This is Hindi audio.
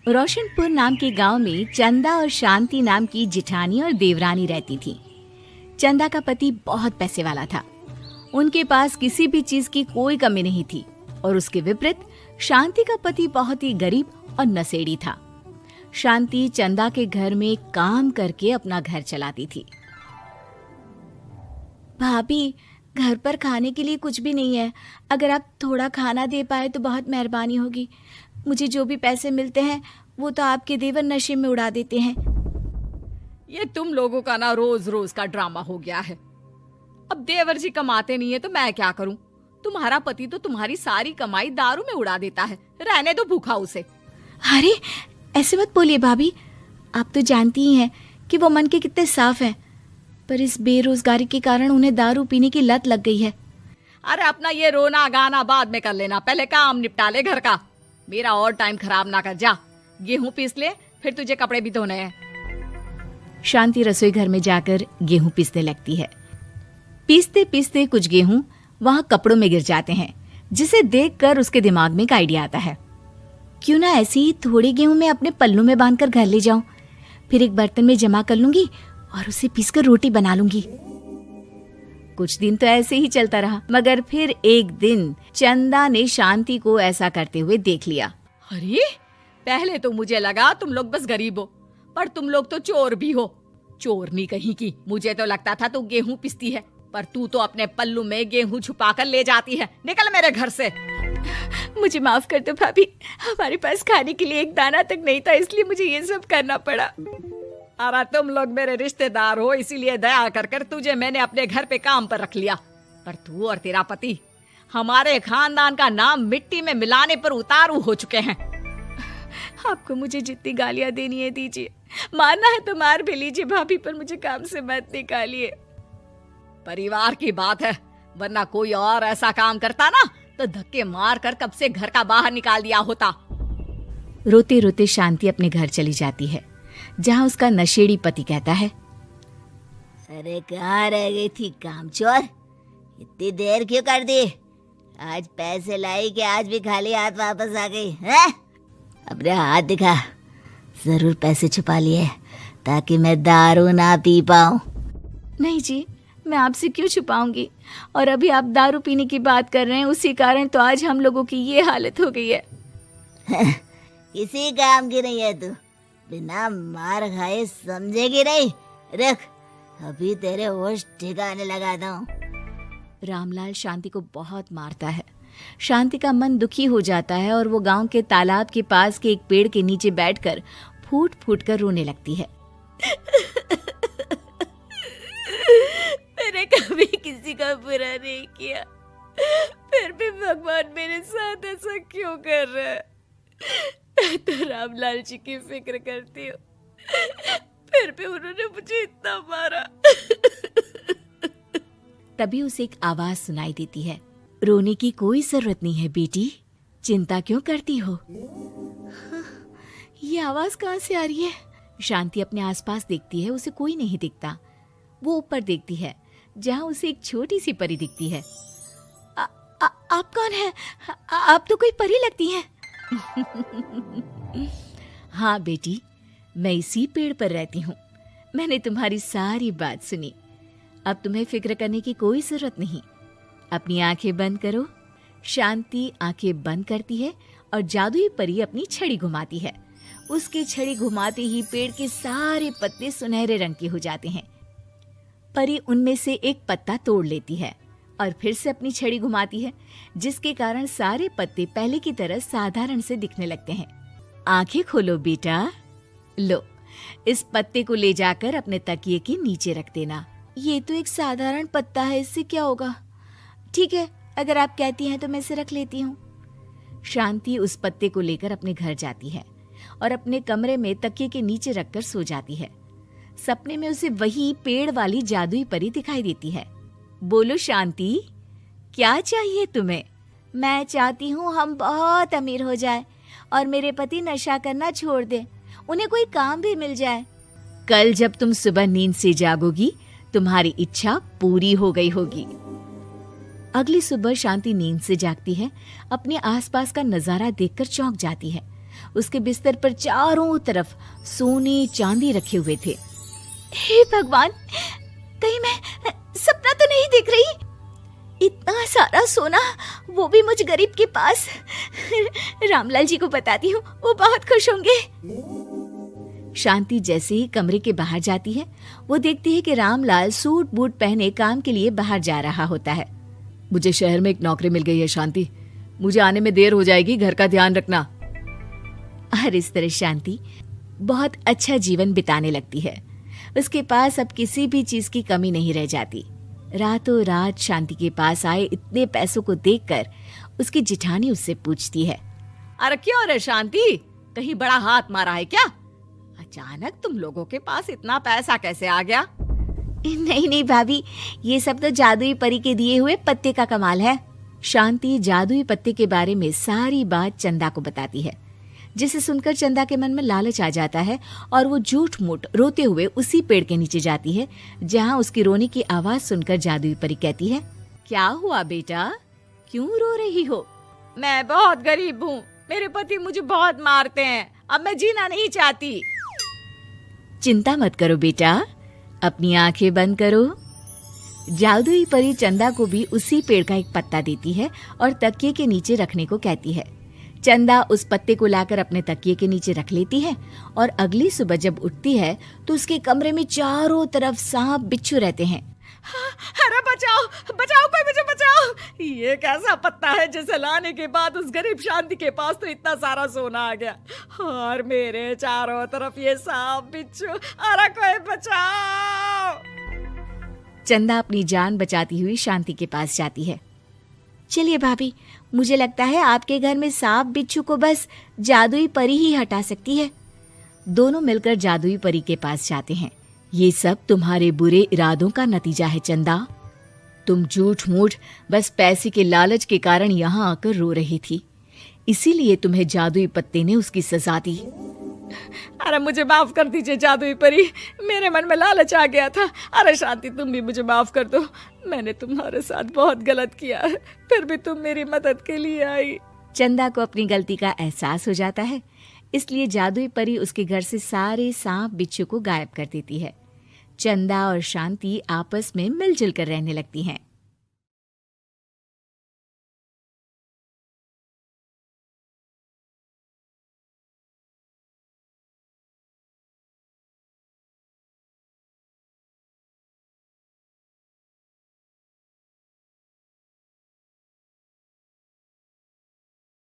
रोशनपुर नाम के गांव में चंदा और शांति नाम की जिठानी और देवरानी रहती थी। चंदा का पति बहुत पैसे वाला था। उनके पास किसी भी चीज की कोई कमी नहीं थी और उसके विपरीत शांति का पति बहुत ही गरीब और नशेड़ी था। शांति चंदा के घर में काम करके अपना घर चलाती थी। भाभी, घर पर खाने के लिए कुछ भी नहीं है। अगर आप थोड़ा खाना दे पाए तो बहुत मेहरबानी होगी। मुझे जो भी पैसे मिलते हैं वो तो आपके देवर नशे में उड़ा देते हैं। ये तुम लोगों का ना रोज रोज का ड्रामा हो गया है। अब देवर जी कमाते नहीं है तो मैं क्या करूं? तुम्हारा पति तो तुम्हारी सारी कमाई दारू में उड़ा देता है। रहने दो भूखा उसे। अरे ऐसे मत बोलिए भाभी, आप तो जानती ही हैं कि वो मन के कितने साफ हैं, पर इस बेरोजगारी के कारण उन्हें दारू पीने की लत लग गई है। अरे अपना ये रोना गाना बाद में कर लेना, पहले काम निपटा ले घर का। मेरा और टाइम खराब ना कर। जा गेहूं पीस ले, फिर तुझे कपड़े भी धोने हैं। शांति रसोई घर में जाकर गेहूं पीसने लगती है। पीसते पीसते कुछ गेहूं वहां कपड़ों में गिर जाते हैं, जिसे देखकर उसके दिमाग में एक आइडिया आता है। क्यों ना ऐसे ही थोड़े गेहूं मैं अपने पल्लू में बांधकर घर ले जाऊं, फिर एक बर्तन में जमा कर लूंगी और उसे पीसकर रोटी बना लूंगी। कुछ दिन तो ऐसे ही चलता रहा, मगर फिर एक दिन चंदा ने शांति को ऐसा करते हुए देख लिया। अरे पहले तो मुझे लगा तुम लोग बस गरीब हो, पर तुम लोग तो चोर भी हो। चोरनी कहीं की। मुझे तो लगता था तू गेहूं पिसती है, पर तू तो अपने पल्लू में गेहूं छुपा कर ले जाती है। निकल मेरे घर से। मुझे माफ कर दो भाभी, हमारे पास खाने के लिए एक दाना तक नहीं था, इसलिए मुझे ये सब करना पड़ा। अरे तुम लोग मेरे रिश्तेदार हो, इसीलिए दया कर कर तुझे मैंने अपने घर पे काम पर रख लिया, पर तू और तेरा पति हमारे खानदान का नाम मिट्टी में मिलाने पर उतारू हो चुके हैं। आपको मुझे जितनी गालियां देनी है दीजिए, मारना है तो मार भी लीजिए भाभी, पर मुझे काम से मत निकालिए। परिवार की बात है, वरना कोई और ऐसा काम करता ना तो धक्के मार कर कब से घर का बाहर निकाल दिया होता। रोते रोते शांति अपने घर चली जाती है, जहाँ उसका नशेड़ी पति कहता है, अरे कहाँ रह गई थी कामचोर? इतनी देर क्यों कर दी? आज पैसे लाई कि आज भी खाली हाथ वापस आ गई है? अपने हाथ दिखा। जरूर पैसे छुपा लिए ताकि मैं दारू ना पी पाऊं। नहीं जी, मैं आपसे क्यों छुपाऊंगी, और अभी आप दारू पीने की बात कर रहे हैं, उसी कारण तो आज हम लोगों की ये हालत हो गई है। किसी काम की नहीं है तू, बिना मार खाए समझेगी नहीं। रख, अभी तेरे होश ठिकाने लगाता हूँ। रामलाल शांति को बहुत मारता है। शांति का मन दुखी हो जाता है और वो गांव के तालाब के पास के एक पेड़ के नीचे बैठकर फूट फूट कर रोने लगती है। मैंने कभी किसी का बुरा नहीं किया, फिर भी भगवान मेरे साथ ऐसा क्यों कर रहा है? मैं तो रामलाल जी की फिक्र करती हूँ, फिर भी उन्होंने मुझे इतना मारा। तभी उसे एक आवाज सुनाई देती है, रोने की कोई जरूरत नहीं है बेटी, चिंता क्यों करती हो? ये आवाज कहाँ से आ रही है? शांति अपने आसपास देखती है, उसे कोई नहीं दिखता। वो ऊपर देखती है, जहाँ उसे एक छोटी सी परी दिखती है। आप कौन है? आप तो कोई परी लगती हैं। हाँ बेटी, मैं इसी पेड़ पर रहती हूँ। मैंने तुम्हारी सारी बात सुनी, अब तुम्हें फिक्र करने की कोई जरूरत नहीं। अपनी आंखें बंद करो। शांति आंखें बंद करती है और जादुई परी अपनी छड़ी घुमाती है। उसकी छड़ी घुमाते ही पेड़ के सारे पत्ते सुनहरे रंग के हो जाते हैं। परी उनमें से एक पत्ता तोड़ लेती है और फिर से अपनी छड़ी घुमाती है, जिसके कारण सारे पत्ते पहले की तरह साधारण से दिखने लगते हैं। आंखें खोलो बेटा। लो, इस पत्ते को ले जाकर अपने तकिए के नीचे रख देना। ये तो एक साधारण पत्ता है, इससे क्या होगा? ठीक है, अगर आप कहती हैं तो मैं इसे रख लेती हूँ। शांति उस पत्ते को लेकर अपने घर जाती है और अपने कमरे में तकिए के नीचे रखकर सो जाती है। सपने में उसे वही पेड़ वाली जादुई परी दिखाई देती है। बोलो शांति, क्या चाहिए तुम्हें? मैं चाहती हूँ हम बहुत अमीर हो जाए और मेरे पति नशा करना छोड़ दे, उन्हें कोई काम भी मिल जाए। कल जब तुम सुबह नींद से जागोगी, तुम्हारी इच्छा पूरी हो गई होगी। अगली सुबह शांति नींद से जागती है, अपने आसपास का नजारा देखकर चौंक जाती है। उसके बिस्तर पर चारों तरफ सोने चांदी रखे हुए थे। हे भगवान, कहीं मैं सपना तो नहीं देख रही? इतना सारा सोना, वो भी मुझ गरीब के पास। रामलाल जी को बताती हूँ, वो बहुत खुश होंगे। शांति जैसे ही कमरे के बाहर जाती है, वो देखती है कि रामलाल सूट बूट पहने काम के लिए बाहर जा रहा होता है। मुझे शहर में एक नौकरी मिल गई है शांति, मुझे आने में देर हो जाएगी, घर का ध्यान रखना। और इस तरह शांति बहुत अच्छा जीवन बिताने लगती है। उसके पास अब किसी भी चीज की कमी नहीं रह जाती। रातों रात शांति के पास आए इतने पैसों को देखकर उसकी जिठानी उससे पूछती है, अरे क्यों रे शांति, कहीं बड़ा हाथ मारा है क्या? अचानक तुम लोगों के पास इतना पैसा कैसे आ गया? नहीं नहीं भाभी, ये सब तो जादुई परी के दिए हुए पत्ते का कमाल है। शांति जादुई पत्ते के बारे में सारी बात चंदा को बताती है, जिसे सुनकर चंदा के मन में लालच आ जाता है और वो झूठ मूठ रोते हुए उसी पेड़ के नीचे जाती है जहाँ उसकी रोने की आवाज सुनकर जादुई परी कहती है, क्या हुआ बेटा, क्यों रो रही हो? मैं बहुत गरीब हूँ, मेरे पति मुझे बहुत मारते हैं, अब मैं जीना नहीं चाहती। चिंता मत करो बेटा, अपनी आंखें बंद करो। जादुई परी चंदा को भी उसी पेड़ का एक पत्ता देती है और तकिए के नीचे रखने को कहती है। चंदा उस पत्ते को लाकर अपने तकिए के नीचे रख लेती है और अगली सुबह जब उठती है तो उसके कमरे में चारों तरफ सांप बिच्छू रहते हैं। अरे बचाओ बचाओ, कोई मुझे बचाओ, ये कैसा पत्ता है जिसे लाने के बाद उस गरीब शांति के पास तो इतना सारा सोना आ गया, और मेरे चारों तरफ ये सांप बिच्छू, अरे कोई बचाओ। चंदा अपनी जान बचाती हुई शांति के पास जाती है। चलिए भाभी, मुझे लगता है आपके घर में सांप बिच्छू को बस जादुई परी ही हटा सकती है। दोनों मिलकर जादुई परी के पास जाते हैं। ये सब तुम्हारे बुरे इरादों का नतीजा है चंदा। तुम झूठ मूठ बस पैसे के लालच के कारण यहाँ आकर रो रही थी, इसीलिए तुम्हें जादुई पत्ते ने उसकी सजा दी। अरे मुझे माफ कर दीजिए जादुई परी, मेरे मन में लालच आ गया था। अरे शांति, तुम भी मुझे माफ कर दो, मैंने तुम्हारे साथ बहुत गलत किया है, फिर भी तुम मेरी मदद के लिए आई। चंदा को अपनी गलती का एहसास हो जाता है, इसलिए जादुई परी उसके घर से सारे सांप बिच्छू को गायब कर देती है। चंदा और शांति आपस में मिलजुल कर रहने लगती हैं।